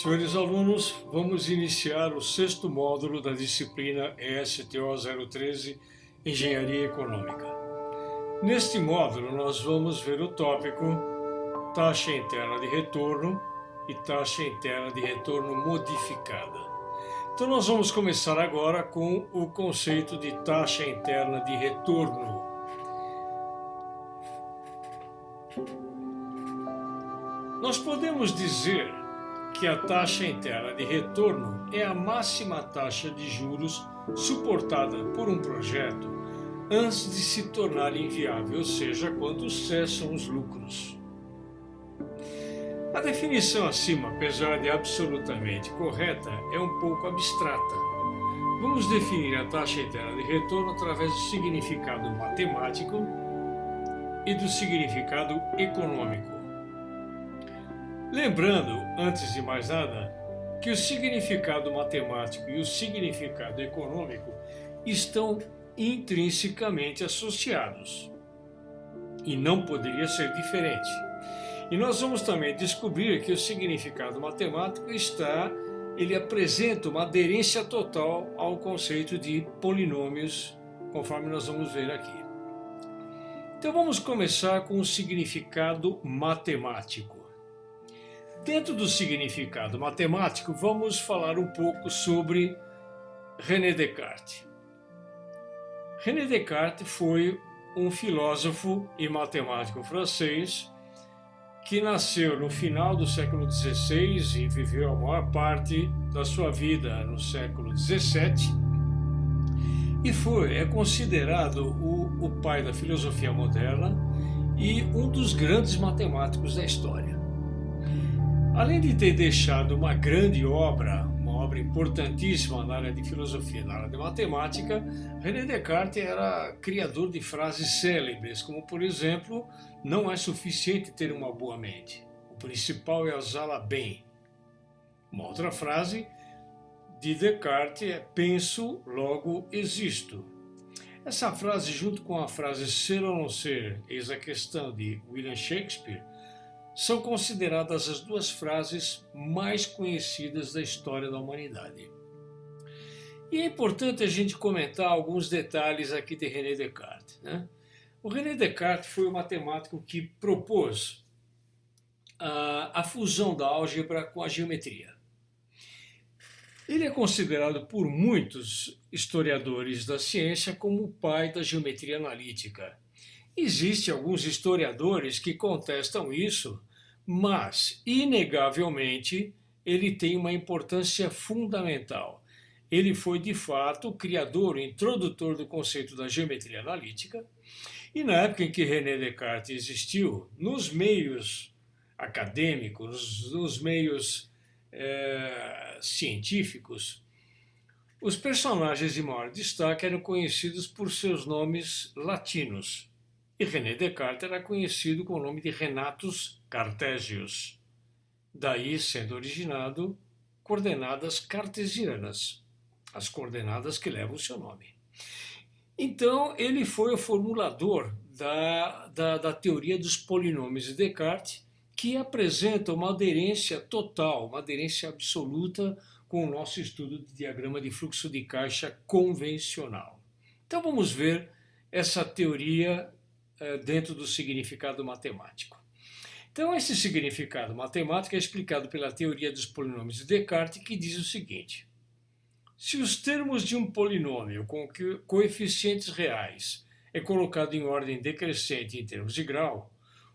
Senhores alunos, vamos iniciar o sexto módulo da disciplina ESTO 013, Engenharia Econômica. Neste módulo, nós vamos ver o tópico taxa interna de retorno e taxa interna de retorno modificada. Então, nós vamos começar agora com o conceito de taxa interna de retorno. Nós podemos dizer que a taxa interna de retorno é a máxima taxa de juros suportada por um projeto antes de se tornar inviável, ou seja, quando cessam os lucros. A definição acima, apesar de absolutamente correta, é um pouco abstrata. Vamos definir a taxa interna de retorno através do significado matemático e do significado econômico. Lembrando, antes de mais nada, que o significado matemático e o significado econômico estão intrinsecamente associados e não poderia ser diferente. E nós vamos também descobrir que o significado matemático ele apresenta uma aderência total ao conceito de polinômios, conforme nós vamos ver aqui. Então vamos começar com o significado matemático. Dentro do significado matemático, vamos falar um pouco sobre René Descartes. René Descartes foi um filósofo e matemático francês que nasceu no final do século XVI e viveu a maior parte da sua vida no século XVII e é considerado o pai da filosofia moderna e um dos grandes matemáticos da história. Além de ter deixado uma grande obra, uma obra importantíssima na área de filosofia e na área de matemática, René Descartes era criador de frases célebres, como por exemplo, não é suficiente ter uma boa mente, o principal é usá-la bem. Uma outra frase de Descartes é penso, logo existo. Essa frase, junto com a frase ser ou não ser, eis a questão de William Shakespeare, são consideradas as duas frases mais conhecidas da história da humanidade. E é importante a gente comentar alguns detalhes aqui de René Descartes, né? O René Descartes foi o matemático que propôs a fusão da álgebra com a geometria. Ele é considerado por muitos historiadores da ciência como o pai da geometria analítica. Existem alguns historiadores que contestam isso, mas, inegavelmente, ele tem uma importância fundamental. Ele foi, de fato, o criador, o introdutor do conceito da geometria analítica, e na época em que René Descartes existiu, nos meios acadêmicos, nos meios científicos, os personagens de maior destaque eram conhecidos por seus nomes latinos. E René Descartes era conhecido com o nome de Renatus Cartesius, daí sendo originado coordenadas cartesianas, as coordenadas que levam o seu nome. Então, ele foi o formulador da teoria dos polinômios de Descartes, que apresenta uma aderência total, uma aderência absoluta com o nosso estudo de diagrama de fluxo de caixa convencional. Então, vamos ver essa teoria dentro do significado matemático. Então, esse significado matemático é explicado pela teoria dos polinômios de Descartes, que diz o seguinte: se os termos de um polinômio com coeficientes reais é colocado em ordem decrescente em termos de grau,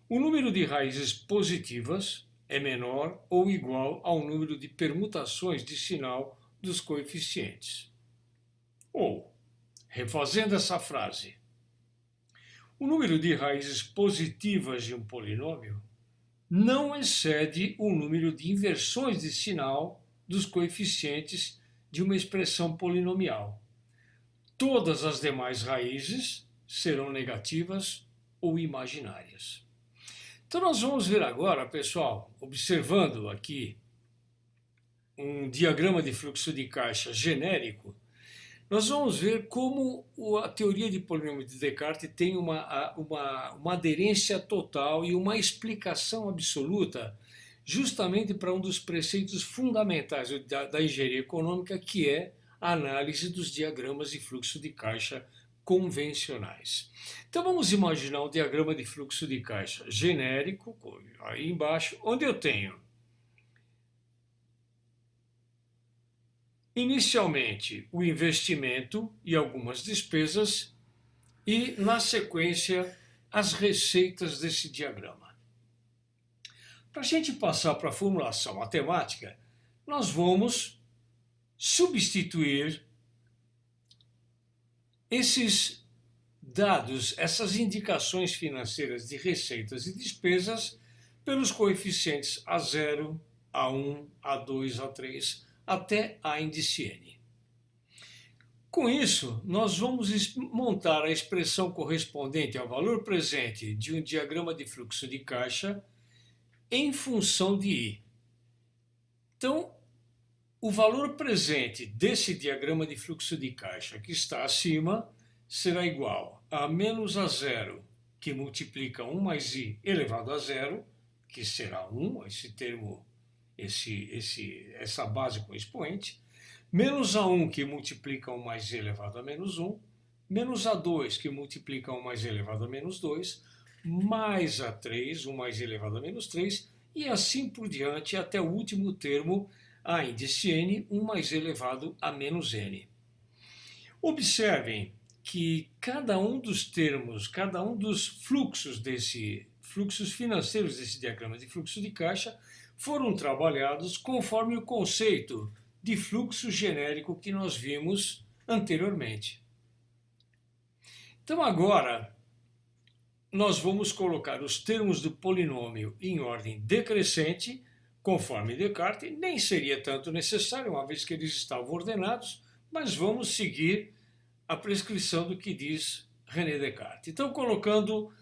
o número de raízes positivas é menor ou igual ao número de permutações de sinal dos coeficientes. Ou, refazendo essa frase, o número de raízes positivas de um polinômio não excede o número de inversões de sinal dos coeficientes de uma expressão polinomial. Todas as demais raízes serão negativas ou imaginárias. Então nós vamos ver agora, pessoal, observando aqui um diagrama de fluxo de caixa genérico, nós vamos ver como a teoria de polinômios de Descartes tem uma aderência total e uma explicação absoluta justamente para um dos preceitos fundamentais da engenharia econômica, que é a análise dos diagramas de fluxo de caixa convencionais. Então vamos imaginar um diagrama de fluxo de caixa genérico, aí embaixo, onde eu tenho inicialmente o investimento e algumas despesas e, na sequência, as receitas desse diagrama. Para a gente passar para a formulação matemática, nós vamos substituir esses dados, essas indicações financeiras de receitas e despesas pelos coeficientes A0, A1, A2, A3, até A índice N. Com isso, nós vamos montar a expressão correspondente ao valor presente de um diagrama de fluxo de caixa em função de I. Então, o valor presente desse diagrama de fluxo de caixa que está acima será igual a menos A0, que multiplica 1 mais I elevado a zero, que será 1, esse termo, essa base com expoente, menos A1, que multiplica 1 mais I elevado a menos 1, menos A2, que multiplica 1 mais I elevado a menos 2, mais A3, 1 mais I elevado a menos 3, e assim por diante até o último termo, A índice N, 1 mais I elevado a menos N. Observem que cada um dos termos, cada um dos fluxos financeiros desse diagrama de fluxo de caixa foram trabalhados conforme o conceito de fluxo genérico que nós vimos anteriormente. Então agora nós vamos colocar os termos do polinômio em ordem decrescente, conforme Descartes. Nem seria tanto necessário, uma vez que eles estavam ordenados, mas vamos seguir a prescrição do que diz René Descartes. Então, colocando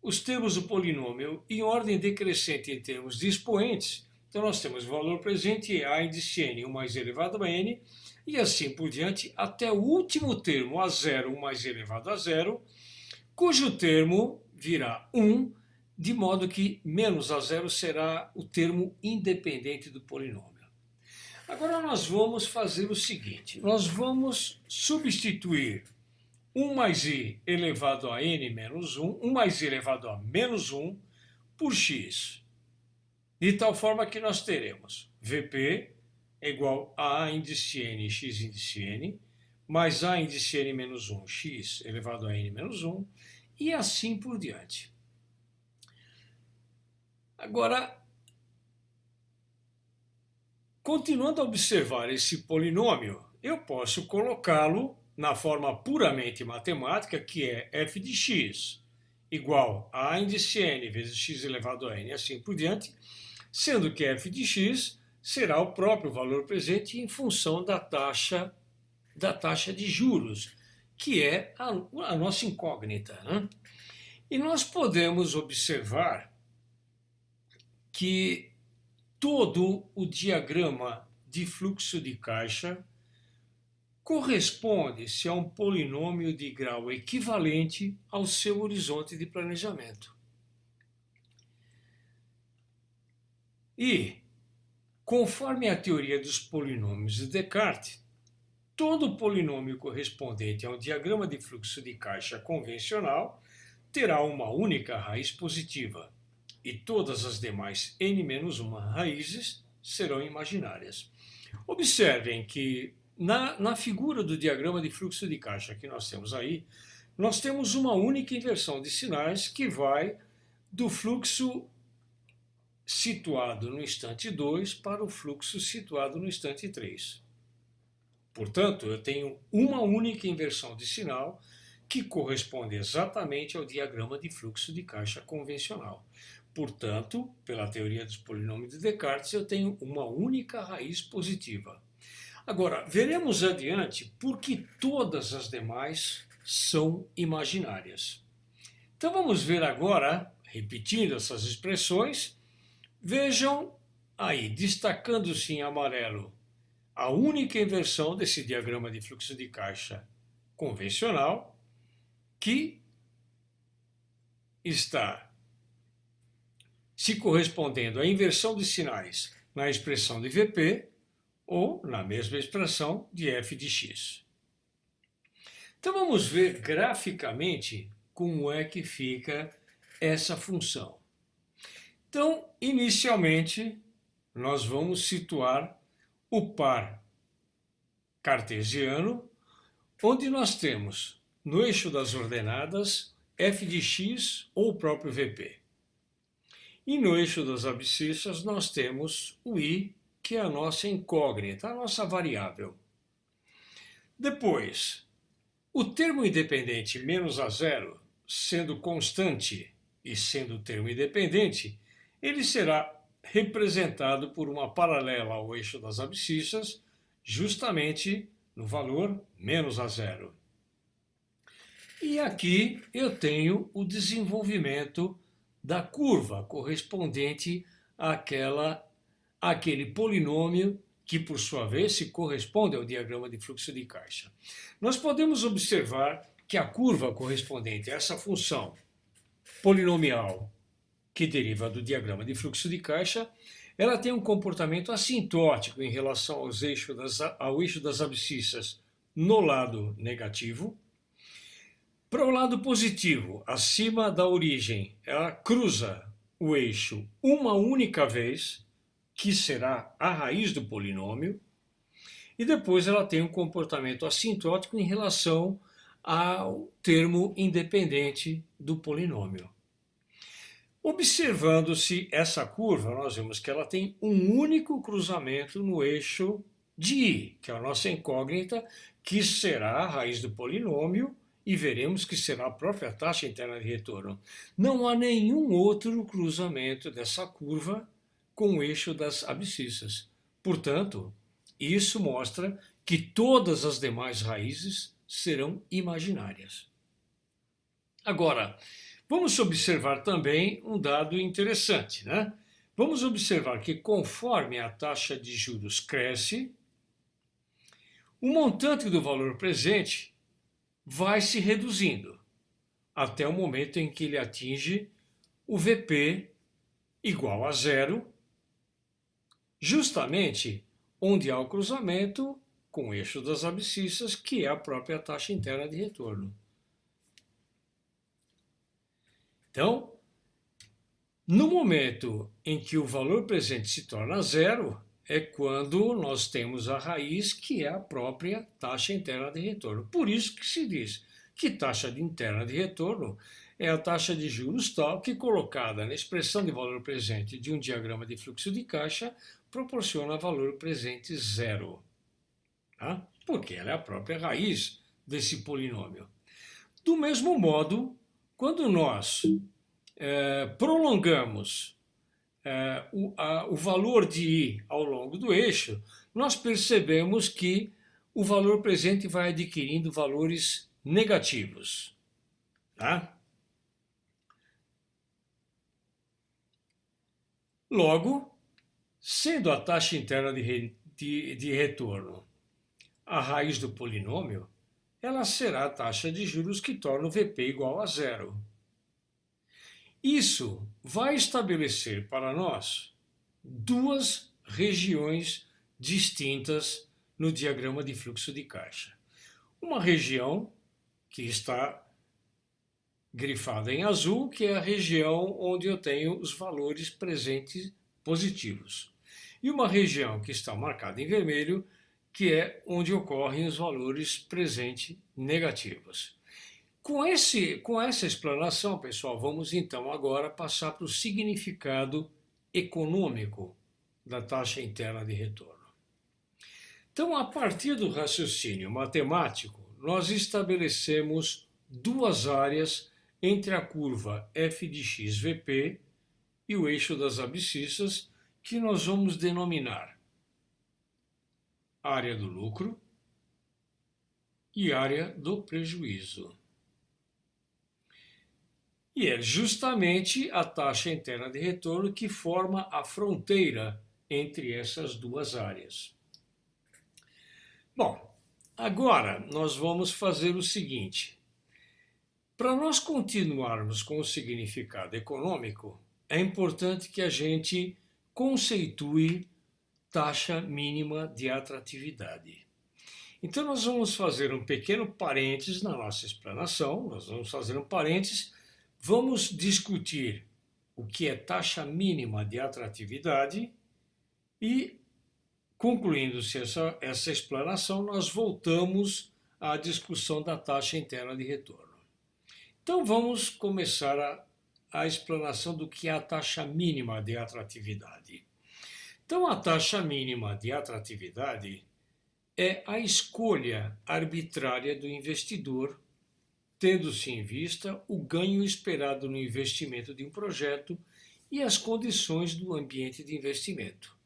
os termos do polinômio em ordem decrescente em termos de expoentes, então nós temos o valor presente A índice N, 1 mais I elevado a N, e assim por diante, até o último termo, A0, 1 mais I elevado a zero, cujo termo virá 1, de modo que menos A0 será o termo independente do polinômio. Agora nós vamos fazer o seguinte, nós vamos substituir 1 mais I elevado a N menos 1, 1 mais I elevado a menos 1 por X, de tal forma que nós teremos VP é igual a índice N, X índice N, mais A índice N menos 1, X elevado a N menos 1, e assim por diante. Agora, continuando a observar esse polinômio, eu posso colocá-lo na forma puramente matemática, que é f de x igual a índice n vezes x elevado a n, e assim por diante, sendo que f de x será o próprio valor presente em função da taxa de juros, que é a nossa incógnita, né? E nós podemos observar que todo o diagrama de fluxo de caixa corresponde-se a um polinômio de grau equivalente ao seu horizonte de planejamento. E, conforme a teoria dos polinômios de Descartes, todo polinômio correspondente a um diagrama de fluxo de caixa convencional terá uma única raiz positiva, e todas as demais n-1 raízes serão imaginárias. Observem que na figura do diagrama de fluxo de caixa que nós temos aí, nós temos uma única inversão de sinais que vai do fluxo situado no instante 2 para o fluxo situado no instante 3. Portanto, eu tenho uma única inversão de sinal que corresponde exatamente ao diagrama de fluxo de caixa convencional. Portanto, pela teoria dos polinômios de Descartes, eu tenho uma única raiz positiva. Agora, veremos adiante por que todas as demais são imaginárias. Então vamos ver agora, repetindo essas expressões, vejam aí, destacando-se em amarelo, a única inversão desse diagrama de fluxo de caixa convencional, que está se correspondendo à inversão de sinais na expressão de VP ou na mesma expressão de f de x. Então vamos ver graficamente como é que fica essa função. Então, inicialmente, nós vamos situar o par cartesiano, onde nós temos no eixo das ordenadas f de x ou o próprio VP. E no eixo das abscissas nós temos o i, que é a nossa incógnita, a nossa variável. Depois, o termo independente menos a zero, sendo constante e sendo termo independente, ele será representado por uma paralela ao eixo das abscissas, justamente no valor menos a zero. E aqui eu tenho o desenvolvimento da curva correspondente àquele polinômio que, por sua vez, se corresponde ao diagrama de fluxo de caixa. Nós podemos observar que a curva correspondente a essa função polinomial que deriva do diagrama de fluxo de caixa, ela tem um comportamento assintótico em relação ao eixo das abscissas no lado negativo. Para o lado positivo, acima da origem, ela cruza o eixo uma única vez, que será a raiz do polinômio, e depois ela tem um comportamento assintótico em relação ao termo independente do polinômio. Observando-se essa curva, nós vemos que ela tem um único cruzamento no eixo de i, que é a nossa incógnita, que será a raiz do polinômio, e veremos que será a própria taxa interna de retorno. Não há nenhum outro cruzamento dessa curva com o eixo das abscissas. Portanto, isso mostra que todas as demais raízes serão imaginárias. Agora, vamos observar também um dado interessante, né? Vamos observar que conforme a taxa de juros cresce, o montante do valor presente vai se reduzindo até o momento em que ele atinge o VP igual a zero, justamente onde há o cruzamento com o eixo das abscissas, que é a própria taxa interna de retorno. Então, no momento em que o valor presente se torna zero, é quando nós temos a raiz, que é a própria taxa interna de retorno. Por isso que se diz que taxa interna de retorno é a taxa de juros tal que, colocada na expressão de valor presente de um diagrama de fluxo de caixa, proporciona valor presente zero. Tá? Porque ela é a própria raiz desse polinômio. Do mesmo modo, quando nós prolongamos o valor de i ao longo do eixo, nós percebemos que o valor presente vai adquirindo valores negativos. Tá? Logo, sendo a taxa interna de retorno a raiz do polinômio, ela será a taxa de juros que torna o VP igual a zero. Isso vai estabelecer para nós duas regiões distintas no diagrama de fluxo de caixa. Uma região que está grifada em azul, que é a região onde eu tenho os valores presentes positivos. E uma região que está marcada em vermelho, que é onde ocorrem os valores presentes negativos. Com essa explanação, pessoal, vamos então agora passar para o significado econômico da taxa interna de retorno. Então, a partir do raciocínio matemático, nós estabelecemos duas áreas entre a curva f de x VP e o eixo das abscissas, que nós vamos denominar área do lucro e área do prejuízo. E é justamente a taxa interna de retorno que forma a fronteira entre essas duas áreas. Bom, agora nós vamos fazer o seguinte. Para nós continuarmos com o significado econômico, é importante que a gente conceitue taxa mínima de atratividade. Então nós vamos fazer um pequeno parênteses na nossa explanação, vamos discutir o que é taxa mínima de atratividade e, concluindo-se essa explanação, nós voltamos à discussão da taxa interna de retorno. Então vamos começar a explanação do que é a taxa mínima de atratividade. Então a taxa mínima de atratividade é a escolha arbitrária do investidor, tendo-se em vista o ganho esperado no investimento de um projeto e as condições do ambiente de investimento.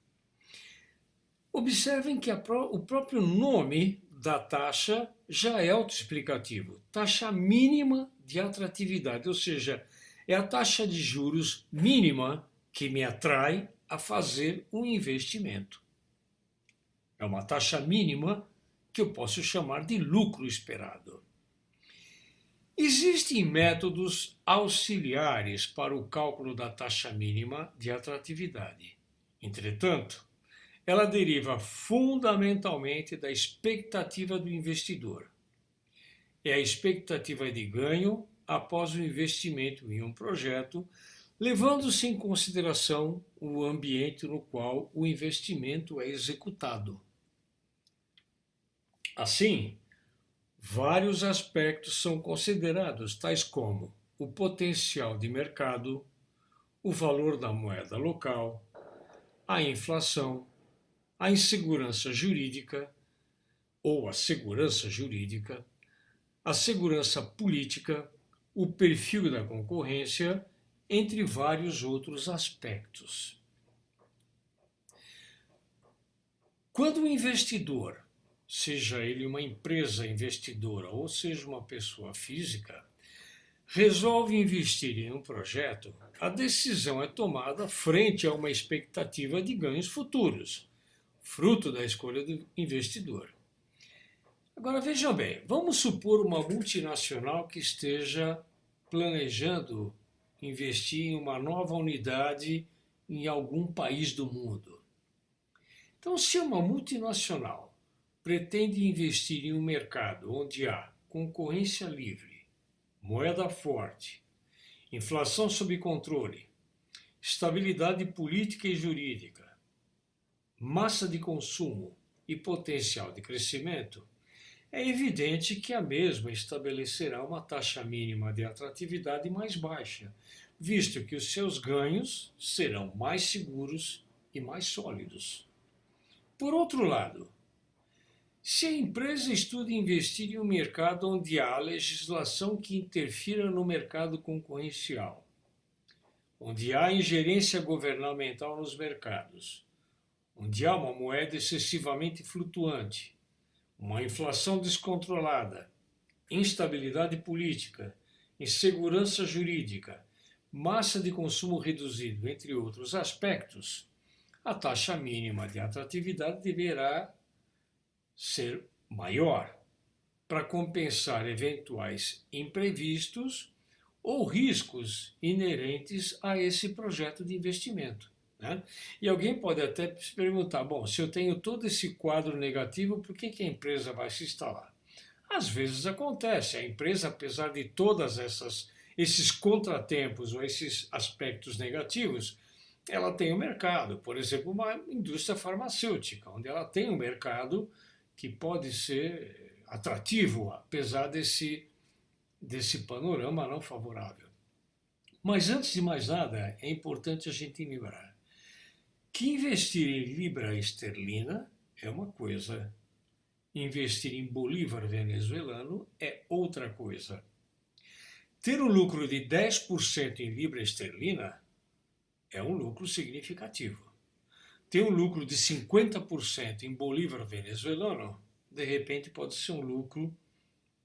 Observem que o próprio nome da taxa já é autoexplicativo. Taxa mínima de atratividade, ou seja, é a taxa de juros mínima que me atrai a fazer um investimento. É uma taxa mínima que eu posso chamar de lucro esperado. Existem métodos auxiliares para o cálculo da taxa mínima de atratividade. Entretanto, ela deriva fundamentalmente da expectativa do investidor. É a expectativa de ganho após o investimento em um projeto, levando-se em consideração o ambiente no qual o investimento é executado. Assim, vários aspectos são considerados, tais como o potencial de mercado, o valor da moeda local, a inflação, a insegurança jurídica ou a segurança jurídica, a segurança política, o perfil da concorrência, entre vários outros aspectos. Quando o investidor, seja ele uma empresa investidora ou seja uma pessoa física, resolve investir em um projeto, a decisão é tomada frente a uma expectativa de ganhos futuros, fruto da escolha do investidor. Agora vejam bem, vamos supor uma multinacional que esteja planejando investir em uma nova unidade em algum país do mundo. Então, se uma multinacional pretende investir em um mercado onde há concorrência livre, moeda forte, inflação sob controle, estabilidade política e jurídica, massa de consumo e potencial de crescimento, é evidente que a mesma estabelecerá uma taxa mínima de atratividade mais baixa, visto que os seus ganhos serão mais seguros e mais sólidos. Por outro lado, se a empresa estuda investir em um mercado onde há legislação que interfira no mercado concorrencial, onde há ingerência governamental nos mercados, onde há uma moeda excessivamente flutuante, uma inflação descontrolada, instabilidade política, insegurança jurídica, massa de consumo reduzido, entre outros aspectos, a taxa mínima de atratividade deverá ser maior para compensar eventuais imprevistos ou riscos inerentes a esse projeto de investimento. Né? E alguém pode até se perguntar, bom, se eu tenho todo esse quadro negativo, por que a empresa vai se instalar? Às vezes acontece, a empresa, apesar de todas esses contratempos ou esses aspectos negativos, ela tem um mercado, por exemplo, uma indústria farmacêutica, onde ela tem um mercado que pode ser atrativo, apesar desse panorama não favorável. Mas antes de mais nada, é importante a gente lembrar que investir em libra esterlina é uma coisa, investir em bolívar venezuelano é outra coisa. Ter um lucro de 10% em libra esterlina é um lucro significativo. Ter um lucro de 50% em bolívar venezuelano, de repente pode ser um lucro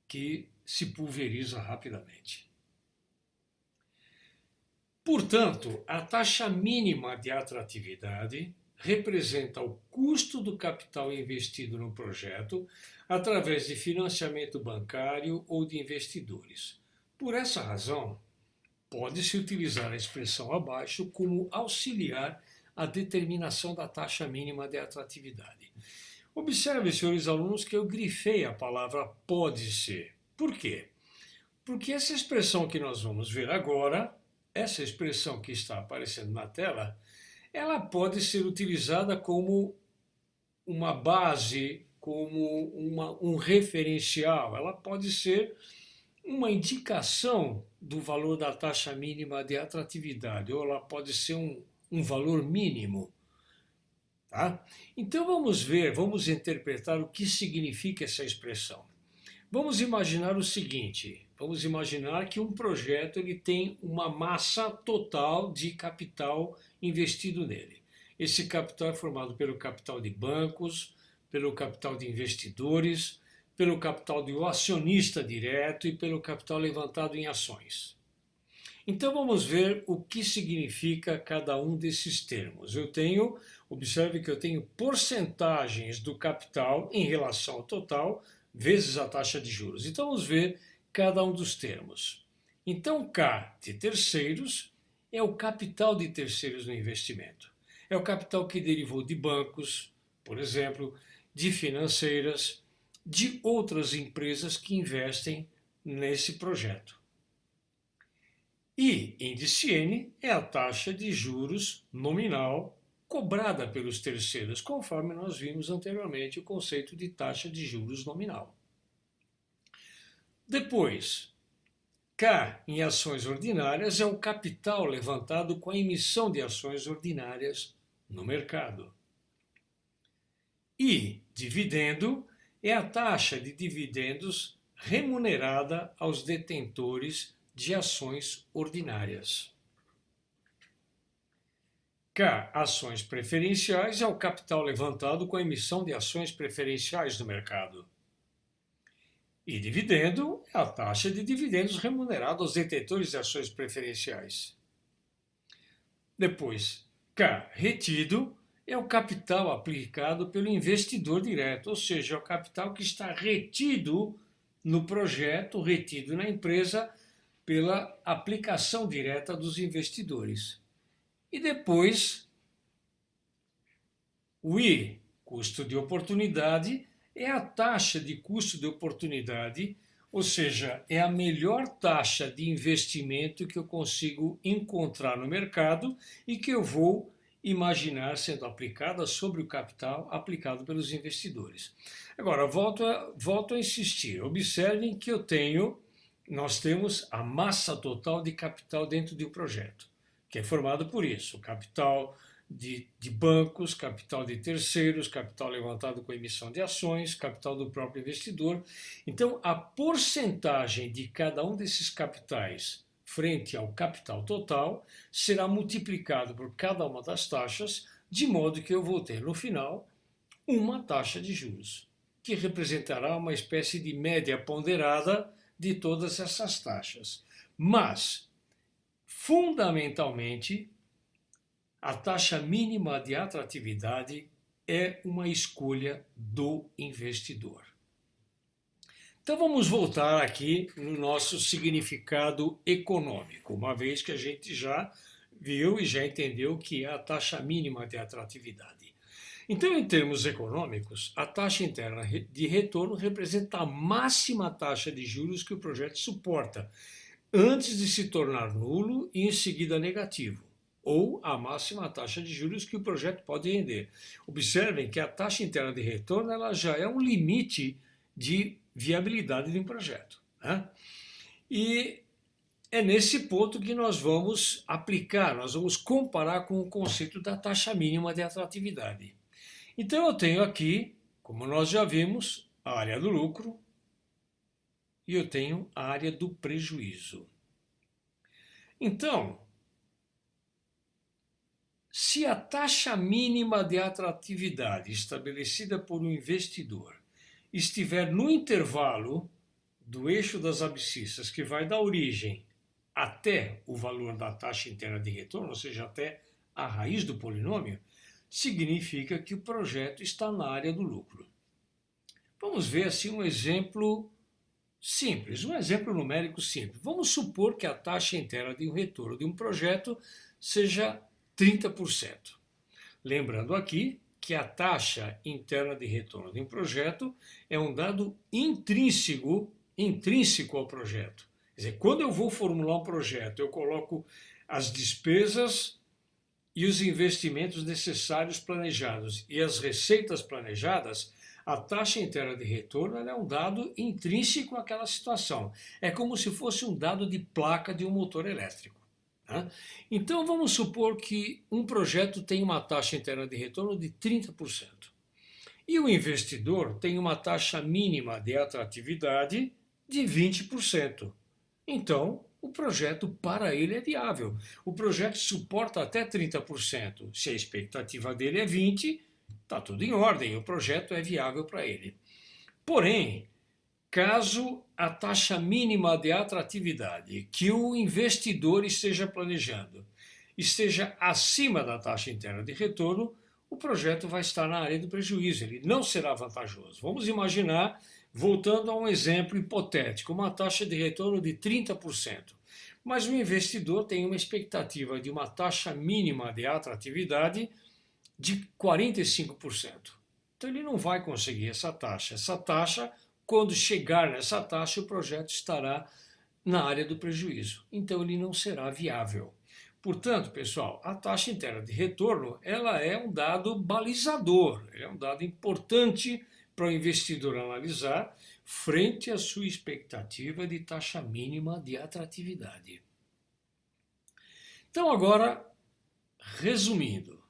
que se pulveriza rapidamente. Portanto, a taxa mínima de atratividade representa o custo do capital investido no projeto através de financiamento bancário ou de investidores. Por essa razão, pode-se utilizar a expressão abaixo como auxiliar à determinação da taxa mínima de atratividade. Observe, senhores alunos, que eu grifei a palavra pode ser. Por quê? Porque essa expressão que nós vamos ver agora, essa expressão que está aparecendo na tela, ela pode ser utilizada como uma base, como um referencial, ela pode ser uma indicação do valor da taxa mínima de atratividade, ou ela pode ser um valor mínimo. Tá? Então vamos interpretar o que significa essa expressão. Vamos imaginar o seguinte, vamos imaginar que um projeto ele tem uma massa total de capital investido nele. Esse capital é formado pelo capital de bancos, pelo capital de investidores, pelo capital do acionista direto e pelo capital levantado em ações. Então vamos ver o que significa cada um desses termos. Observe que eu tenho porcentagens do capital em relação ao total, vezes a taxa de juros. Então vamos ver cada um dos termos. Então K de terceiros é o capital de terceiros no investimento. É o capital que derivou de bancos, por exemplo, de financeiras, de outras empresas que investem nesse projeto. E índice N é a taxa de juros nominal cobrada pelos terceiros, conforme nós vimos anteriormente o conceito de taxa de juros nominal. Depois, K em ações ordinárias é o capital levantado com a emissão de ações ordinárias no mercado. E dividendo é a taxa de dividendos remunerada aos detentores de ações ordinárias. K, ações preferenciais, é o capital levantado com a emissão de ações preferenciais no mercado. E dividendo é a taxa de dividendos remunerada aos detentores de ações preferenciais. Depois, K, retido, é o capital aplicado pelo investidor direto, ou seja, é o capital que está retido no projeto, retido na empresa, pela aplicação direta dos investidores. E depois, o I, custo de oportunidade, é a taxa de custo de oportunidade, ou seja, é a melhor taxa de investimento que eu consigo encontrar no mercado e que eu vou imaginar sendo aplicada sobre o capital aplicado pelos investidores. Agora, volto a insistir, observem que nós temos a massa total de capital dentro de um projeto, que é formado por isso, capital de bancos, capital de terceiros, capital levantado com emissão de ações, capital do próprio investidor. Então, a porcentagem de cada um desses capitais frente ao capital total será multiplicado por cada uma das taxas, de modo que eu vou ter, no final, uma taxa de juros, que representará uma espécie de média ponderada de todas essas taxas. Mas, fundamentalmente, a taxa mínima de atratividade é uma escolha do investidor. Então vamos voltar aqui no nosso significado econômico, uma vez que a gente já viu e já entendeu que é a taxa mínima de atratividade. Então, em termos econômicos, a taxa interna de retorno representa a máxima taxa de juros que o projeto suporta, antes de se tornar nulo e em seguida negativo, ou a máxima taxa de juros que o projeto pode render. Observem que a taxa interna de retorno ela já é um limite de viabilidade de um projeto, né? E é nesse ponto que nós vamos aplicar, nós vamos comparar com o conceito da taxa mínima de atratividade. Então eu tenho aqui, como nós já vimos, a área do lucro e eu tenho a área do prejuízo. Então, se a taxa mínima de atratividade estabelecida por um investidor estiver no intervalo do eixo das abscissas, que vai da origem até o valor da taxa interna de retorno, ou seja, até a raiz do polinômio, significa que o projeto está na área do lucro. Vamos ver assim um exemplo Simples, um exemplo numérico simples. Vamos supor que a taxa interna de um retorno de um projeto seja 30%. Lembrando aqui que a taxa interna de retorno de um projeto é um dado intrínseco ao projeto. Quer dizer, quando eu vou formular um projeto, eu coloco as despesas e os investimentos necessários planejados e as receitas planejadas, a taxa interna de retorno é um dado intrínseco àquela situação. É como se fosse um dado de placa de um motor elétrico. Né? Então vamos supor que um projeto tem uma taxa interna de retorno de 30%. E o investidor tem uma taxa mínima de atratividade de 20%. Então, o projeto para ele é viável. O projeto suporta até 30%. Se a expectativa dele é 20%, está tudo em ordem, o projeto é viável para ele. Porém, caso a taxa mínima de atratividade que o investidor esteja planejando esteja acima da taxa interna de retorno, o projeto vai estar na área do prejuízo, ele não será vantajoso. Vamos imaginar, voltando a um exemplo hipotético, uma taxa de retorno de 30%. Mas o investidor tem uma expectativa de uma taxa mínima de atratividade de 45%. Então ele não vai conseguir essa taxa. Essa taxa, quando chegar nessa taxa, o projeto estará na área do prejuízo. Então ele não será viável. Portanto, pessoal, a taxa interna de retorno ela é um dado balizador, é um dado importante para o investidor analisar frente à sua expectativa de taxa mínima de atratividade. Então, agora, resumindo.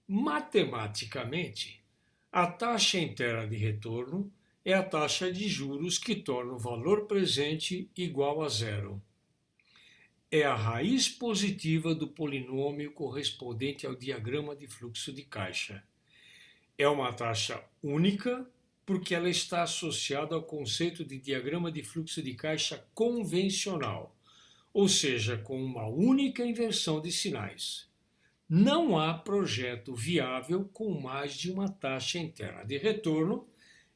Matematicamente, a taxa interna de retorno é a taxa de juros que torna o valor presente igual a zero. É a raiz positiva do polinômio correspondente ao diagrama de fluxo de caixa. É uma taxa única porque ela está associada ao conceito de diagrama de fluxo de caixa convencional, ou seja, com uma única inversão de sinais. Não há projeto viável com mais de uma taxa interna de retorno,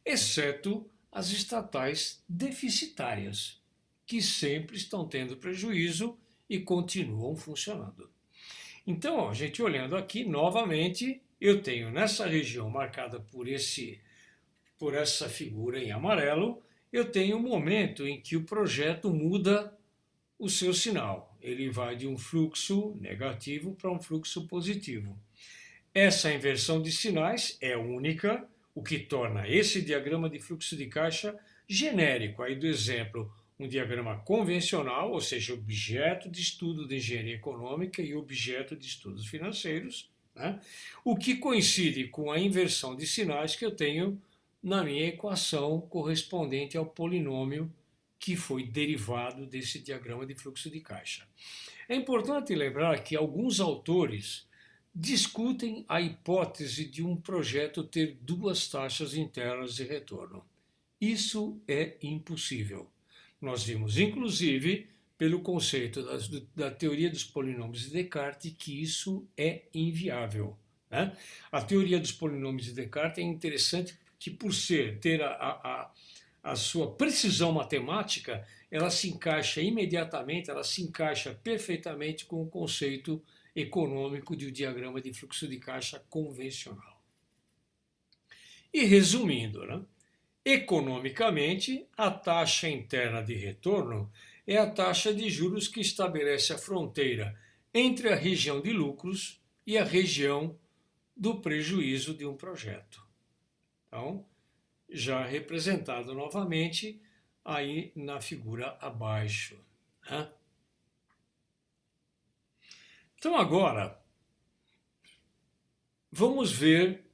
exceto as estatais deficitárias, que sempre estão tendo prejuízo e continuam funcionando. Então, a gente olhando aqui novamente, eu tenho nessa região marcada por essa figura em amarelo, eu tenho um momento em que o projeto muda o seu sinal. Ele vai de um fluxo negativo para um fluxo positivo. Essa inversão de sinais é única, o que torna esse diagrama de fluxo de caixa genérico. Aí do exemplo, um diagrama convencional, ou seja, objeto de estudo de engenharia econômica e objeto de estudos financeiros, né? O que coincide com a inversão de sinais que eu tenho na minha equação correspondente ao polinômio que foi derivado desse diagrama de fluxo de caixa. É importante lembrar que alguns autores discutem a hipótese de um projeto ter duas taxas internas de retorno. Isso é impossível. Nós vimos, inclusive, pelo conceito da teoria dos polinômios de Descartes, que isso é inviável. Né? A teoria dos polinômios de Descartes é interessante que, por ter a sua precisão matemática, ela se encaixa imediatamente, ela se encaixa perfeitamente com o conceito econômico de um diagrama de fluxo de caixa convencional. E resumindo, né? Economicamente, a taxa interna de retorno é a taxa de juros que estabelece a fronteira entre a região de lucros e a região do prejuízo de um projeto. Então, já representado novamente aí na figura abaixo. Né? Então agora, vamos ver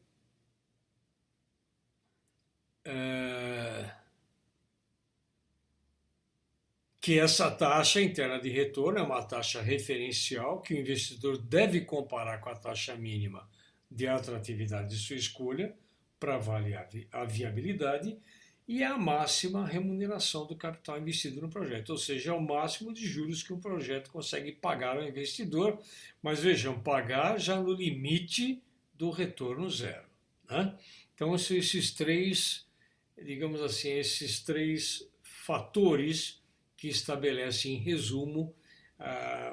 que essa taxa interna de retorno é uma taxa referencial que o investidor deve comparar com a taxa mínima de atratividade de sua escolha para avaliar a viabilidade e é a máxima remuneração do capital investido no projeto, ou seja, é o máximo de juros que um projeto consegue pagar ao investidor, mas vejam, pagar já no limite do retorno zero. Né? Então, esses três digamos assim, esses três fatores que estabelecem, em resumo,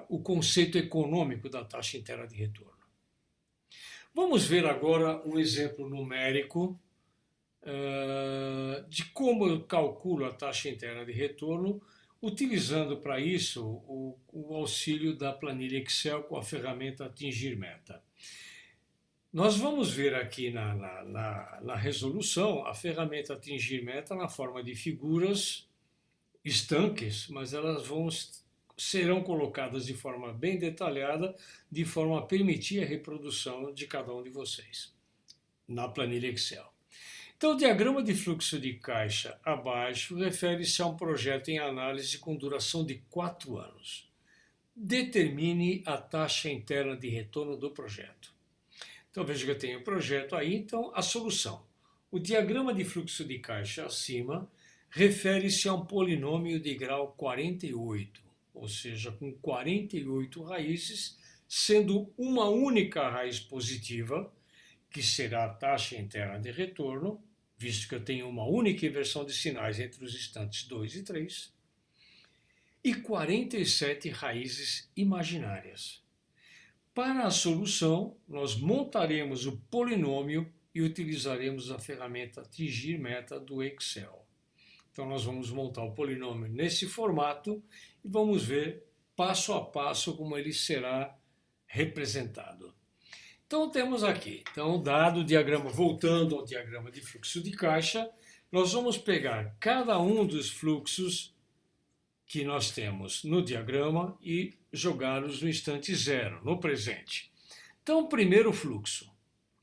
o conceito econômico da taxa interna de retorno. Vamos ver agora um exemplo numérico de como eu calculo a taxa interna de retorno, utilizando para isso o auxílio da planilha Excel com a ferramenta Atingir Meta. Nós vamos ver aqui na resolução a ferramenta Atingir Meta na forma de figuras estanques, mas elas serão colocadas de forma bem detalhada, de forma a permitir a reprodução de cada um de vocês na planilha Excel. Então, o diagrama de fluxo de caixa abaixo refere-se a um projeto em análise com duração de 4 anos. Determine a taxa interna de retorno do projeto. Então, veja que eu tenho o projeto aí, então a solução. O diagrama de fluxo de caixa acima refere-se a um polinômio de grau 48, ou seja, com 48 raízes, sendo uma única raiz positiva, que será a taxa interna de retorno, visto que eu tenho uma única inversão de sinais entre os instantes 2 e 3, e 47 raízes imaginárias. Para a solução, nós montaremos o polinômio e utilizaremos a ferramenta Atingir Meta do Excel. Então nós vamos montar o polinômio nesse formato e vamos ver passo a passo como ele será representado. Então temos aqui, dado o diagrama, voltando ao diagrama de fluxo de caixa, nós vamos pegar cada um dos fluxos que nós temos no diagrama e jogá-los no instante zero, no presente. Então, o primeiro fluxo,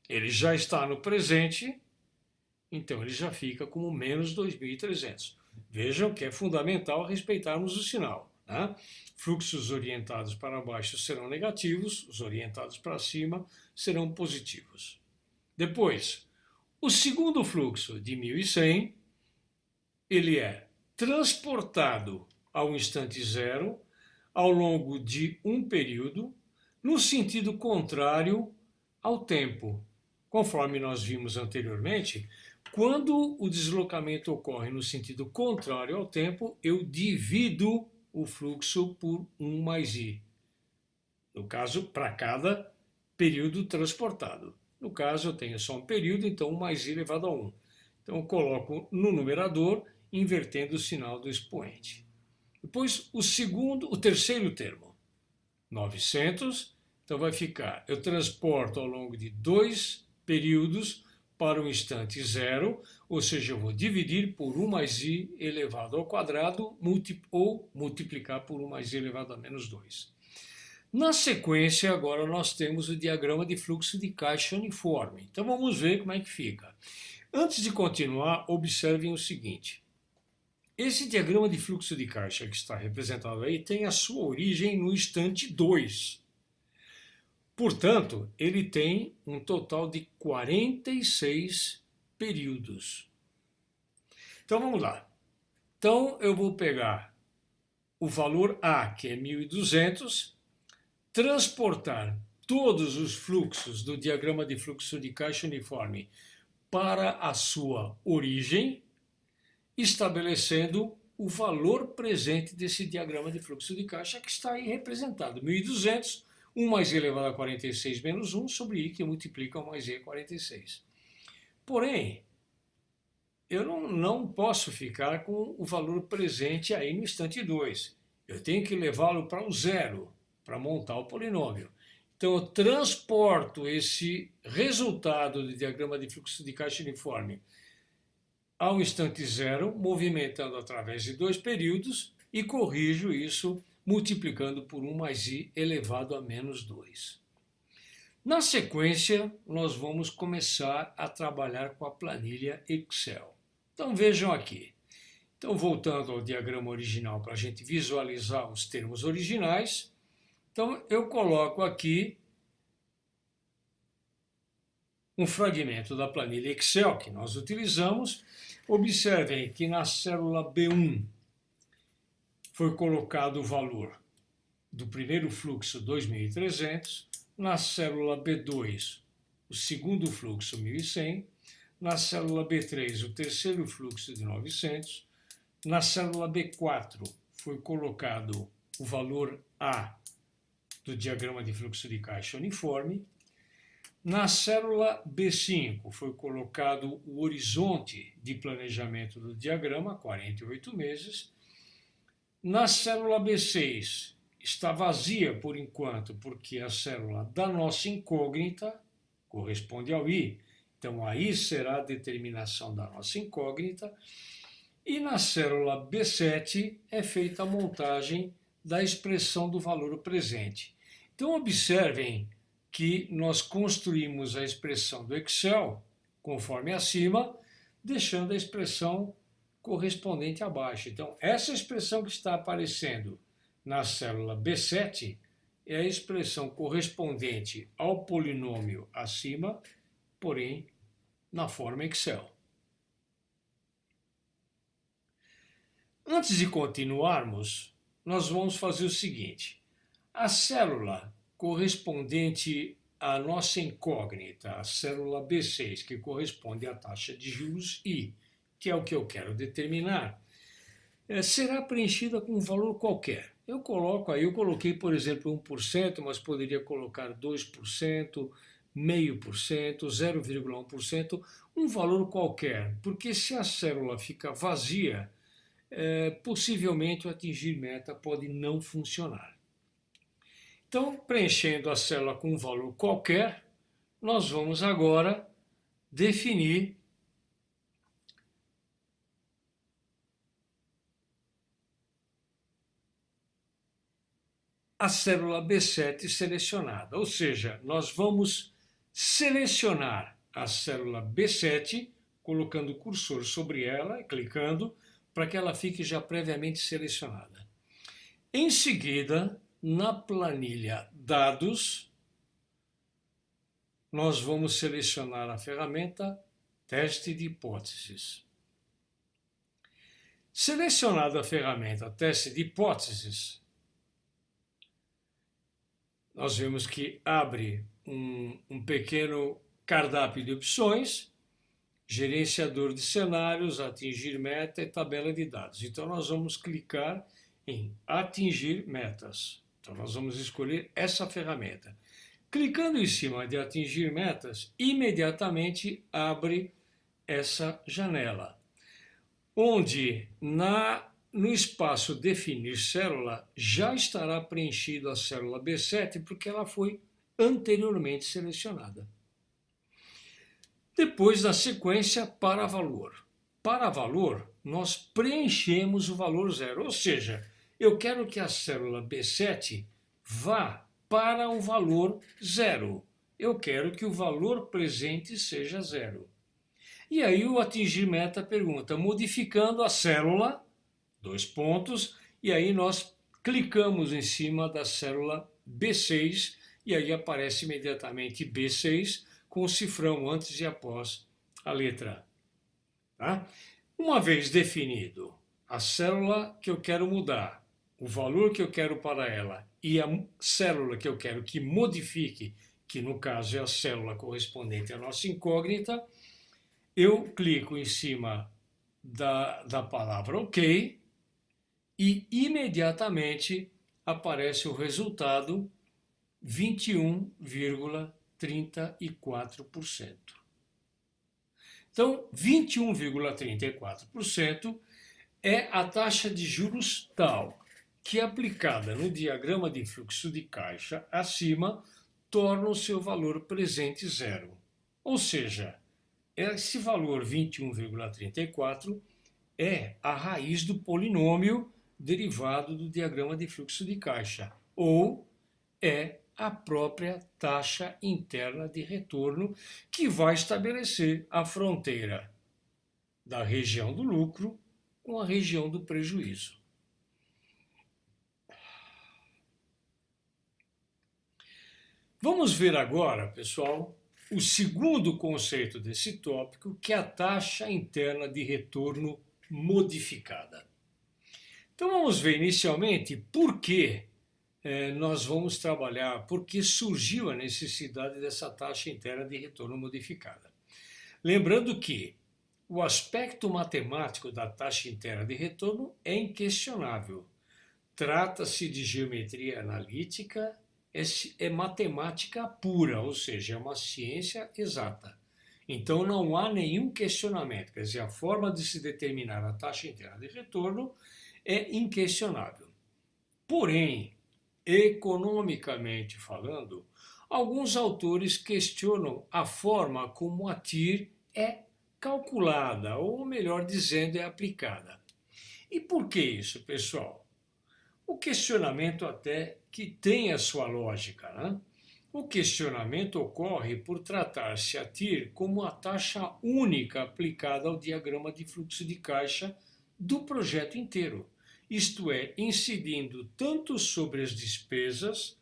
ele já está no presente, então ele já fica como menos 2.300. Vejam que é fundamental respeitarmos o sinal, né? Fluxos orientados para baixo serão negativos, os orientados para cima serão positivos. Depois, o segundo fluxo de 1.100, ele é transportado ao instante zero ao longo de um período, no sentido contrário ao tempo. Conforme nós vimos anteriormente, quando o deslocamento ocorre no sentido contrário ao tempo, eu divido o fluxo por 1 mais i. No caso, para cada período transportado. No caso, eu tenho só um período, então 1 mais i elevado a 1. Então, eu coloco no numerador, invertendo o sinal do expoente. Depois, o terceiro termo, 900, então vai ficar, eu transporto ao longo de 2 períodos para o instante zero, ou seja, eu vou dividir por 1 mais i elevado ao quadrado ou multiplicar por 1 mais i elevado a menos 2. Na sequência, agora nós temos o diagrama de fluxo de caixa uniforme. Então vamos ver como é que fica. Antes de continuar, observem o seguinte. Esse diagrama de fluxo de caixa que está representado aí tem a sua origem no instante 2. Portanto, ele tem um total de 46 períodos. Então vamos lá. Então eu vou pegar o valor A, que é 1.200, transportar todos os fluxos do diagrama de fluxo de caixa uniforme para a sua origem, estabelecendo o valor presente desse diagrama de fluxo de caixa que está aí representado. 1.200, 1 mais i elevado a 46 menos 1 sobre i, que multiplica 1 mais i a 46. Porém, eu não posso ficar com o valor presente aí no instante 2. Eu tenho que levá-lo para o zero, para montar o polinômio. Então, eu transporto esse resultado do diagrama de fluxo de caixa uniforme ao instante zero, movimentando através de 2 períodos e corrijo isso multiplicando por 1 mais i elevado a menos 2. Na sequência, nós vamos começar a trabalhar com a planilha Excel. Então vejam aqui. Então, voltando ao diagrama original para a gente visualizar os termos originais, então eu coloco aqui um fragmento da planilha Excel que nós utilizamos. Observem que na célula B1 foi colocado o valor do primeiro fluxo 2.300, na célula B2 o segundo fluxo 1.100, Na célula B3, o terceiro fluxo de 900. Na célula B4, foi colocado o valor A do diagrama de fluxo de caixa uniforme. Na célula B5, foi colocado o horizonte de planejamento do diagrama, 48 meses. Na célula B6, está vazia por enquanto, porque a célula da nossa incógnita corresponde ao I. Então, aí será a determinação da nossa incógnita. E na célula B7 é feita a montagem da expressão do valor presente. Então, observem que nós construímos a expressão do Excel, conforme acima, deixando a expressão correspondente abaixo. Então, essa expressão que está aparecendo na célula B7 é a expressão correspondente ao polinômio acima, porém, na forma Excel. Antes de continuarmos, nós vamos fazer o seguinte. A célula correspondente à nossa incógnita, a célula B6, que corresponde à taxa de juros I, que é o que eu quero determinar, será preenchida com um valor qualquer. Eu coloquei, por exemplo, 1%, mas poderia colocar 2%, 0,5%, 0,1%, um valor qualquer, porque se a célula fica vazia, possivelmente o atingir meta pode não funcionar. Então, preenchendo a célula com um valor qualquer, nós vamos agora definir a célula B7 selecionada, ou seja, nós vamos selecionar a célula B7, colocando o cursor sobre ela e clicando, para que ela fique já previamente selecionada. Em seguida, na planilha Dados, nós vamos selecionar a ferramenta Teste de Hipóteses. Selecionada a ferramenta Teste de Hipóteses, nós vemos que abre um pequeno cardápio de opções, gerenciador de cenários, atingir meta e tabela de dados. Então, nós vamos clicar em atingir metas. Então, nós vamos escolher essa ferramenta. Clicando em cima de atingir metas, imediatamente abre essa janela, onde no espaço definir célula já estará preenchido a célula B7, porque ela foi anteriormente selecionada. Depois, na sequência, para valor. Para valor, nós preenchemos o valor zero, ou seja, eu quero que a célula B7 vá para o valor zero. Eu quero que o valor presente seja zero. E aí o atingir meta pergunta, modificando a célula, 2 pontos, e aí nós clicamos em cima da célula B6, e aí aparece imediatamente B6, com o cifrão antes e após a letra A. Tá? Uma vez definido a célula que eu quero mudar, o valor que eu quero para ela e a célula que eu quero que modifique, que no caso é a célula correspondente à nossa incógnita, eu clico em cima da palavra OK e imediatamente aparece o resultado 21,34%. Então, 21,34% é a taxa de juros tal que, aplicada no diagrama de fluxo de caixa acima, torna o seu valor presente zero. Ou seja, esse valor 21,34 é a raiz do polinômio derivado do diagrama de fluxo de caixa, ou é a própria taxa interna de retorno que vai estabelecer a fronteira da região do lucro com a região do prejuízo. Vamos ver agora, pessoal, o segundo conceito desse tópico, que é a taxa interna de retorno modificada. Então vamos ver inicialmente por que nós vamos trabalhar, por que surgiu a necessidade dessa taxa interna de retorno modificada. Lembrando que o aspecto matemático da taxa interna de retorno é inquestionável. Trata-se de geometria analítica, é matemática pura, ou seja, é uma ciência exata. Então não há nenhum questionamento, quer dizer, a forma de se determinar a taxa interna de retorno é inquestionável. Porém, economicamente falando, alguns autores questionam a forma como a TIR é calculada, ou melhor dizendo, é aplicada. E por que isso, pessoal? O questionamento até que tem a sua lógica, né? O questionamento ocorre por tratar-se a TIR como a taxa única aplicada ao diagrama de fluxo de caixa do projeto inteiro, isto é, incidindo tanto sobre as despesas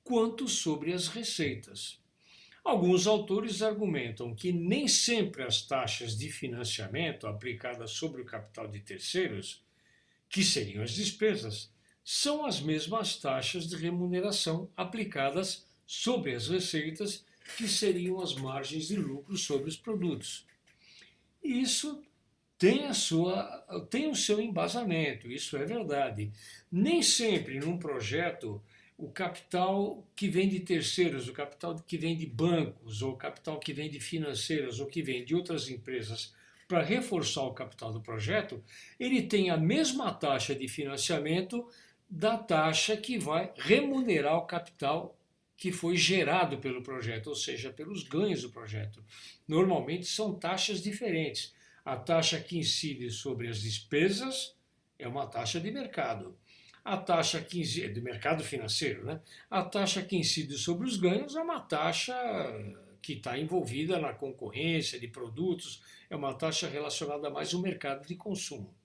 quanto sobre as receitas. Alguns autores argumentam que nem sempre as taxas de financiamento aplicadas sobre o capital de terceiros, que seriam as despesas, são as mesmas taxas de remuneração aplicadas sobre as receitas, que seriam as margens de lucro sobre os produtos. Isso tem o seu embasamento, isso é verdade. Nem sempre num projeto o capital que vem de terceiros, o capital que vem de bancos, ou o capital que vem de financeiras, ou que vem de outras empresas, para reforçar o capital do projeto, ele tem a mesma taxa de financiamento da taxa que vai remunerar o capital que foi gerado pelo projeto, ou seja, pelos ganhos do projeto. Normalmente são taxas diferentes. A taxa que incide sobre as despesas é uma taxa de mercado. A taxa que incide, do mercado financeiro, né? A taxa que incide sobre os ganhos é uma taxa que está envolvida na concorrência de produtos, é uma taxa relacionada mais ao mercado de consumo.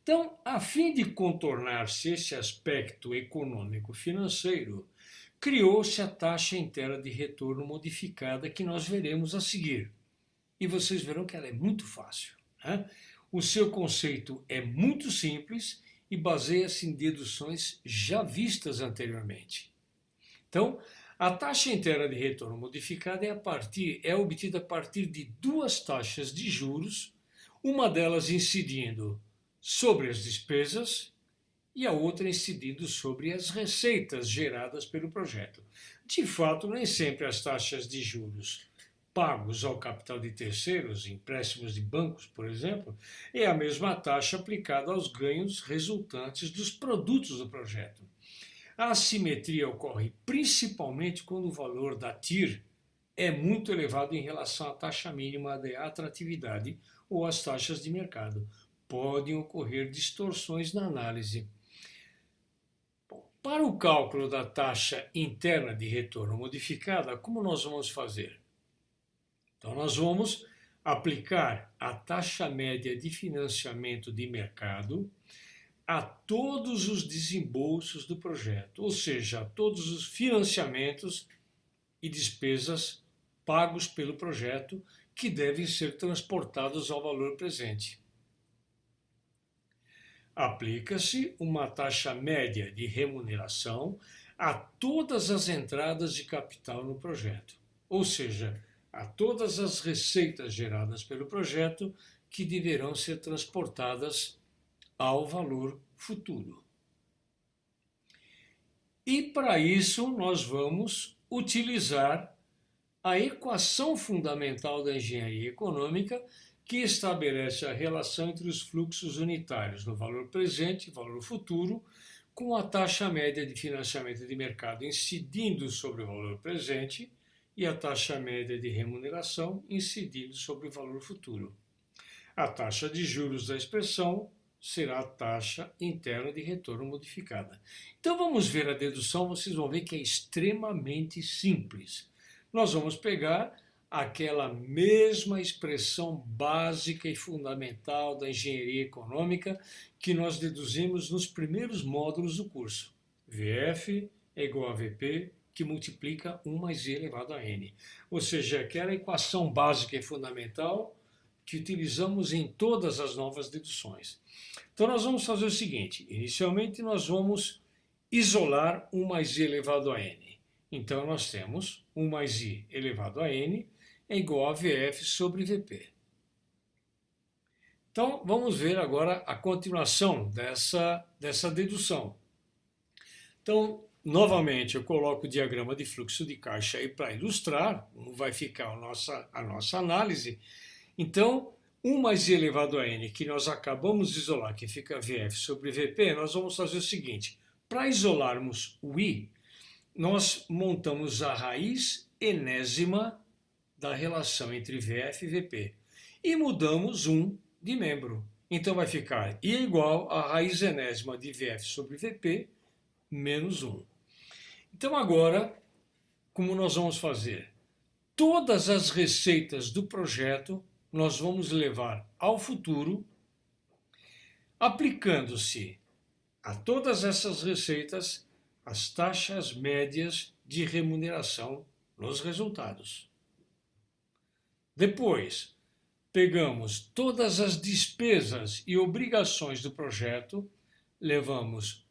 Então, a fim de contornar-se esse aspecto econômico-financeiro, criou-se a taxa interna de retorno modificada que nós veremos a seguir. E vocês verão que ela é muito fácil, né? O seu conceito é muito simples e baseia-se em deduções já vistas anteriormente. Então, a taxa interna de retorno modificada é obtida a partir de duas taxas de juros, uma delas incidindo sobre as despesas e a outra incidindo sobre as receitas geradas pelo projeto. De fato, nem sempre as taxas de juros pagos ao capital de terceiros, empréstimos de bancos, por exemplo, é a mesma taxa aplicada aos ganhos resultantes dos produtos do projeto. A assimetria ocorre principalmente quando o valor da TIR é muito elevado em relação à taxa mínima de atratividade ou às taxas de mercado. Podem ocorrer distorções na análise. Para o cálculo da taxa interna de retorno modificada, como nós vamos fazer? Então, nós vamos aplicar a taxa média de financiamento de mercado a todos os desembolsos do projeto, ou seja, a todos os financiamentos e despesas pagos pelo projeto que devem ser transportados ao valor presente. Aplica-se uma taxa média de remuneração a todas as entradas de capital no projeto, ou seja, a todas as receitas geradas pelo projeto que deverão ser transportadas ao valor futuro. E para isso nós vamos utilizar a equação fundamental da engenharia econômica, que estabelece a relação entre os fluxos unitários no valor presente e valor futuro, com a taxa média de financiamento de mercado incidindo sobre o valor presente e a taxa média de remuneração incidindo sobre o valor futuro. A taxa de juros da expressão será a taxa interna de retorno modificada. Então vamos ver a dedução, vocês vão ver que é extremamente simples. Nós vamos pegar aquela mesma expressão básica e fundamental da engenharia econômica que nós deduzimos nos primeiros módulos do curso. VF é igual a VP, que multiplica 1 mais I elevado a N. Ou seja, aquela equação básica e fundamental que utilizamos em todas as novas deduções. Então nós vamos fazer o seguinte, inicialmente nós vamos isolar 1 mais I elevado a N. Então nós temos 1 mais I elevado a N é igual a VF sobre VP. Então, vamos ver agora a continuação dessa dedução. Então, novamente, eu coloco o diagrama de fluxo de caixa aí para ilustrar, como vai ficar a nossa análise. Então, 1 mais I elevado a N, que nós acabamos de isolar, que fica VF sobre VP, nós vamos fazer o seguinte. Para isolarmos o I, nós montamos a raiz enésima da relação entre VF e VP. E mudamos 1 de membro. Então vai ficar I igual a raiz enésima de VF sobre VP menos 1. Então agora, como nós vamos fazer? Todas as receitas do projeto nós vamos levar ao futuro, aplicando-se a todas essas receitas as taxas médias de remuneração nos resultados. Depois, pegamos todas as despesas e obrigações do projeto, levamos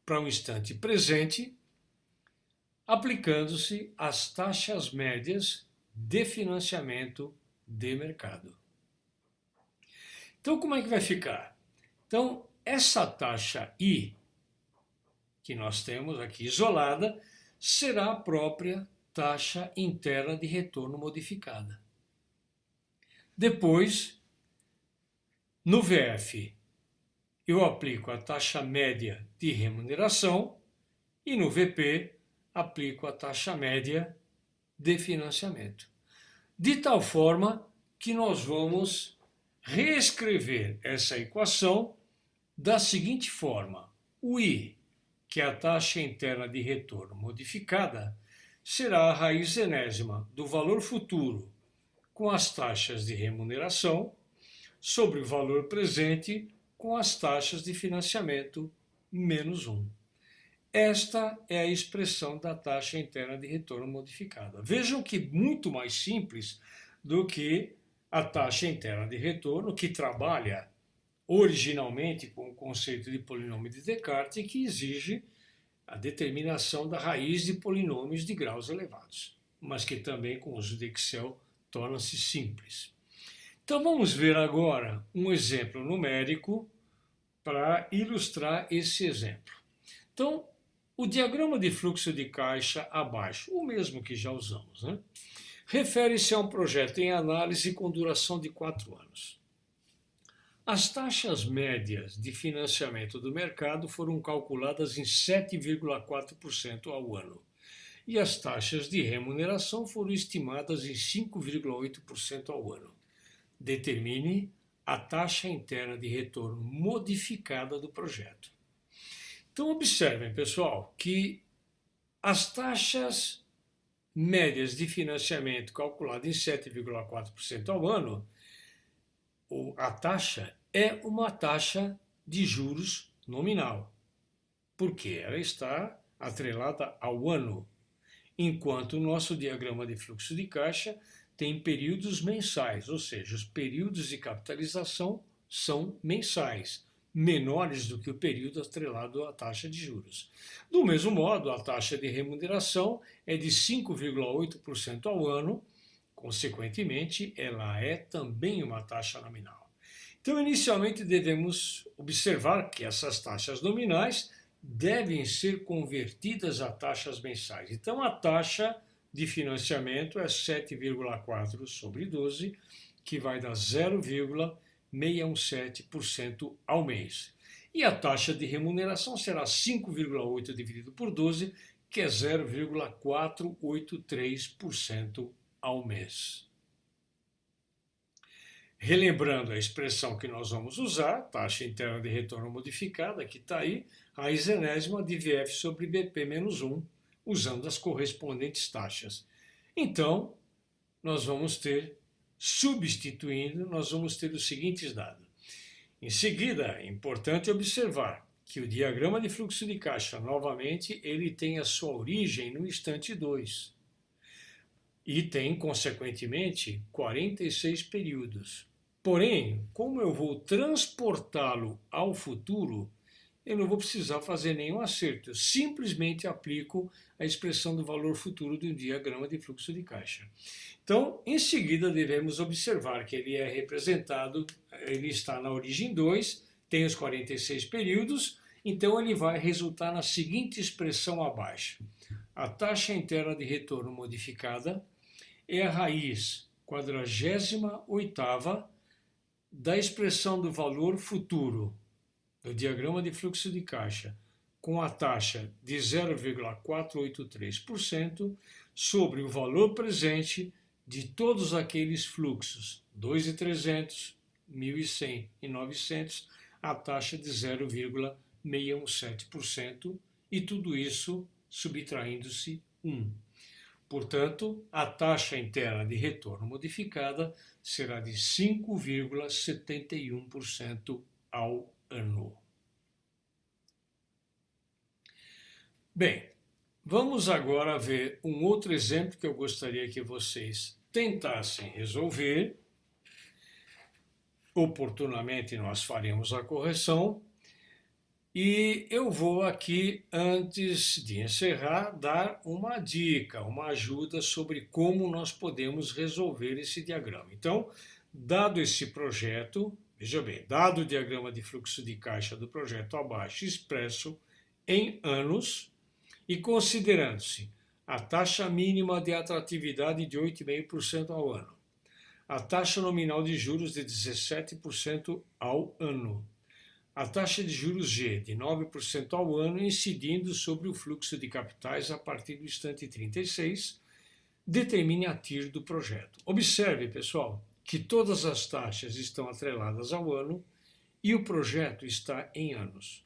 para um instante presente, aplicando-se as taxas médias de financiamento de mercado. Então, como é que vai ficar? Então, essa taxa I, que nós temos aqui isolada, será a própria taxa interna de retorno modificada. Depois, no VF, eu aplico a taxa média de remuneração e no VP aplico a taxa média de financiamento. De tal forma que nós vamos reescrever essa equação da seguinte forma. O I, que é a taxa interna de retorno modificada, será a raiz enésima do valor futuro com as taxas de remuneração sobre o valor presente com as taxas de financiamento menos 1. Esta é a expressão da taxa interna de retorno modificada. Vejam que muito mais simples do que a taxa interna de retorno, que trabalha originalmente com o conceito de polinômio de Descartes e que exige a determinação da raiz de polinômios de graus elevados, mas que também com o uso de Excel torna-se simples. Então vamos ver agora um exemplo numérico para ilustrar esse exemplo. Então, o diagrama de fluxo de caixa abaixo, o mesmo que já usamos, né? Refere-se a um projeto em análise com duração de 4 anos. As taxas médias de financiamento do mercado foram calculadas em 7,4% ao ano e as taxas de remuneração foram estimadas em 5,8% ao ano. Determine a taxa interna de retorno modificada do projeto. Então observem, pessoal, que as taxas médias de financiamento calculadas em 7,4% ao ano, a taxa é uma taxa de juros nominal, porque ela está atrelada ao ano, enquanto o nosso diagrama de fluxo de caixa tem períodos mensais, ou seja, os períodos de capitalização são mensais, menores do que o período atrelado à taxa de juros. Do mesmo modo, a taxa de remuneração é de 5,8% ao ano, consequentemente, ela é também uma taxa nominal. Então, inicialmente, devemos observar que essas taxas nominais devem ser convertidas a taxas mensais. Então, a taxa de financiamento é 7,4 sobre 12, que vai dar 0,617% ao mês. E a taxa de remuneração será 5,8 dividido por 12, que é 0,483% ao mês. Relembrando a expressão que nós vamos usar, taxa interna de retorno modificada, que está aí, raiz enésima de VF sobre BP menos 1, usando as correspondentes taxas. Então, nós vamos ter, substituindo, nós vamos ter os seguintes dados. Em seguida, é importante observar que o diagrama de fluxo de caixa, novamente, ele tem a sua origem no instante 2. E tem, consequentemente, 46 períodos. Porém, como eu vou transportá-lo ao futuro, eu não vou precisar fazer nenhum acerto. Eu simplesmente aplico a expressão do valor futuro do diagrama de fluxo de caixa. Então, em seguida, devemos observar que ele é representado, ele está na origem 2, tem os 46 períodos, então ele vai resultar na seguinte expressão abaixo. A taxa interna de retorno modificada é a raiz 48ª da expressão do valor futuro do diagrama de fluxo de caixa com a taxa de 0,483% sobre o valor presente de todos aqueles fluxos, 2.300, 1.100 e 900, a taxa de 0,617% e tudo isso subtraindo-se 1. Portanto, a taxa interna de retorno modificada será de 5,71% ao ano. Bem, vamos agora ver um outro exemplo que eu gostaria que vocês tentassem resolver. Oportunamente nós faremos a correção. E eu vou aqui, antes de encerrar, dar uma dica, uma ajuda sobre como nós podemos resolver esse diagrama. Então, dado esse projeto, veja bem, dado o diagrama de fluxo de caixa do projeto abaixo expresso em anos e considerando-se a taxa mínima de atratividade de 8,5% ao ano, a taxa nominal de juros de 17% ao ano, a taxa de juros G de 9% ao ano, incidindo sobre o fluxo de capitais a partir do instante 36, determine a TIR do projeto. Observe, pessoal, que todas as taxas estão atreladas ao ano e o projeto está em anos.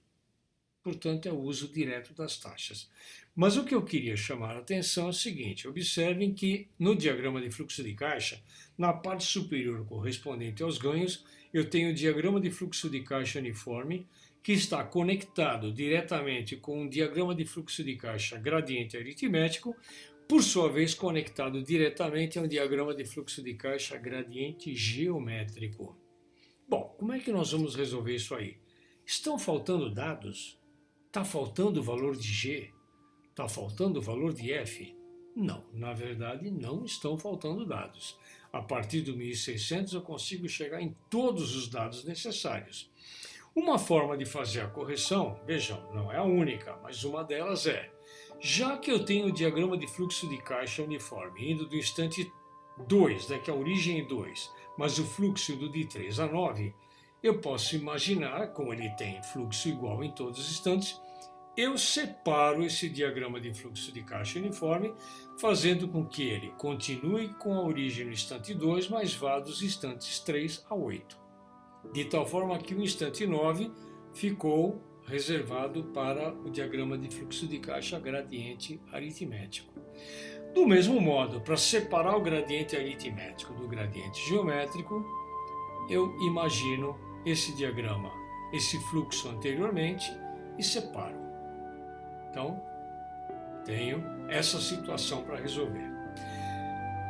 Portanto, é o uso direto das taxas. Mas o que eu queria chamar a atenção é o seguinte, observem que no diagrama de fluxo de caixa, na parte superior correspondente aos ganhos, eu tenho o diagrama de fluxo de caixa uniforme, que está conectado diretamente com um diagrama de fluxo de caixa gradiente aritmético, por sua vez conectado diretamente a um diagrama de fluxo de caixa gradiente geométrico. Bom, como é que nós vamos resolver isso aí? Estão faltando dados? Está faltando o valor de G? Está faltando o valor de F? Não, na verdade não estão faltando dados. A partir do 1600 eu consigo chegar em todos os dados necessários. Uma forma de fazer a correção, vejam, não é a única, mas uma delas é, já que eu tenho o diagrama de fluxo de caixa uniforme indo do instante 2, que é a origem 2, mas o fluxo do de 3 a 9, eu posso imaginar, como ele tem fluxo igual em todos os instantes, eu separo esse diagrama de fluxo de caixa uniforme, fazendo com que ele continue com a origem no instante 2, mas vá dos instantes 3 a 8. De tal forma que o instante 9 ficou reservado para o diagrama de fluxo de caixa gradiente aritmético. Do mesmo modo, para separar o gradiente aritmético do gradiente geométrico, eu imagino esse diagrama, esse fluxo anteriormente e separo. Então, tenho essa situação para resolver.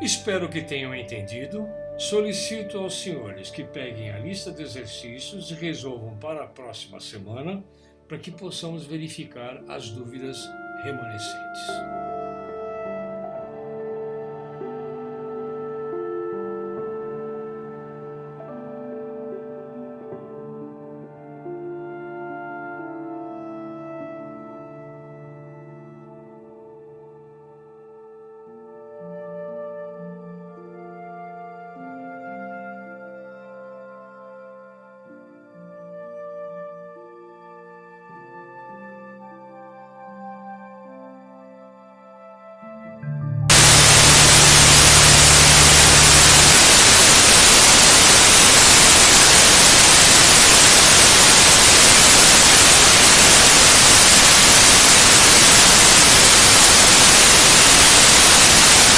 Espero que tenham entendido. Solicito aos senhores que peguem a lista de exercícios e resolvam para a próxima semana, para que possamos verificar as dúvidas remanescentes.